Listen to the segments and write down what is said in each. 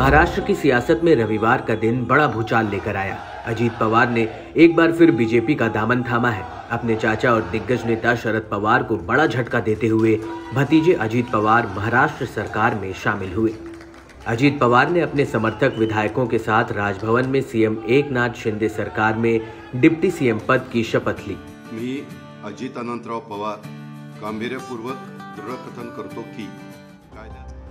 महाराष्ट्र की सियासत में रविवार का दिन बड़ा भूचाल लेकर आया। अजीत पवार ने एक बार फिर बीजेपी का दामन थामा है। अपने चाचा और दिग्गज नेता शरद पवार को बड़ा झटका देते हुए भतीजे अजीत पवार महाराष्ट्र सरकार में शामिल हुए। अजीत पवार ने अपने समर्थक विधायकों के साथ राजभवन में सीएम एकनाथ शिंदे सरकार में डिप्टी सीएम पद की शपथ ली। मी अजित अनंतराव पवार गांभीर्यपूर्वक दृढ़कथन करतो की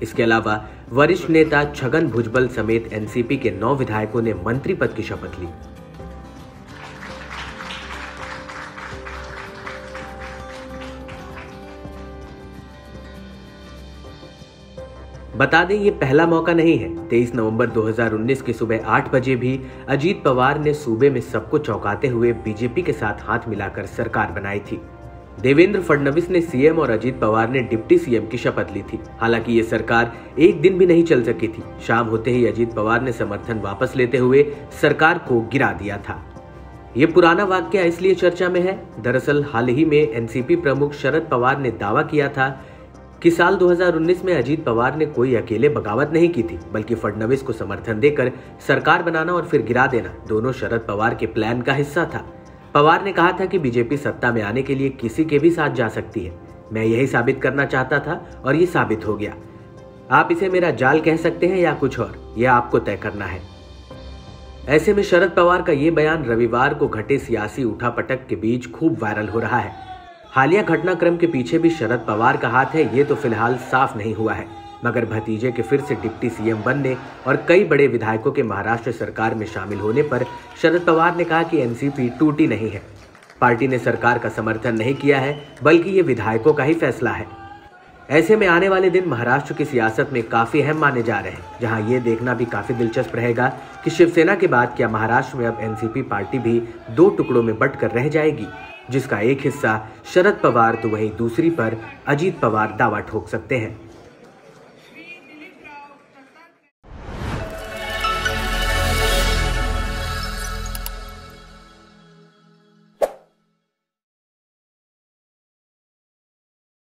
इसके अलावा वरिष्ठ नेता छगन भुजबल समेत एनसीपी के 9 विधायकों ने मंत्री पद की शपथ ली। बता दें, ये पहला मौका नहीं है। 23 नवंबर 2019 की सुबह 8 बजे भी अजीत पवार ने सूबे में सबको चौंकाते हुए बीजेपी के साथ हाथ मिलाकर सरकार बनाई थी। देवेंद्र फडणवीस ने सीएम और अजीत पवार ने डिप्टी सीएम की शपथ ली थी। हालांकि ये सरकार एक दिन भी नहीं चल सकी थी। शाम होते ही अजीत पवार ने समर्थन वापस लेते हुए सरकार को गिरा दिया था। ये पुराना वाकया इसलिए चर्चा में है। दरअसल हाल ही में एनसीपी प्रमुख शरद पवार ने दावा किया था कि साल 2019 में अजीत पवार ने कोई अकेले बगावत नहीं की थी, बल्कि फडणवीस को समर्थन देकर सरकार बनाना और फिर गिरा देना दोनों शरद पवार के प्लान का हिस्सा था। पवार ने कहा था कि बीजेपी सत्ता में आने के लिए किसी के भी साथ जा सकती है। मैं यही साबित करना चाहता था और ये साबित हो गया। आप इसे मेरा जाल कह सकते हैं या कुछ और, यह आपको तय करना है। ऐसे में शरद पवार का ये बयान रविवार को घटे सियासी उठापटक के बीच खूब वायरल हो रहा है। हालिया घटनाक्रम के पीछे भी शरद पवार का हाथ है, ये तो फिलहाल साफ नहीं हुआ है। मगर भतीजे के फिर से डिप्टी सीएम बनने और कई बड़े विधायकों के महाराष्ट्र सरकार में शामिल होने पर शरद पवार ने कहा कि एनसीपी टूटी नहीं है। पार्टी ने सरकार का समर्थन नहीं किया है, बल्कि ये विधायकों का ही फैसला है। ऐसे में आने वाले दिन महाराष्ट्र की सियासत में काफी अहम माने जा रहे हैं, जहां ये देखना भी काफी दिलचस्प रहेगा कि शिवसेना के बाद क्या महाराष्ट्र में अब एनसीपी पार्टी भी 2 टुकड़ों में बंटकर रह जाएगी, जिसका एक हिस्सा शरद पवार तो वहीं दूसरी पर अजीत पवार दावा ठोक सकते हैं।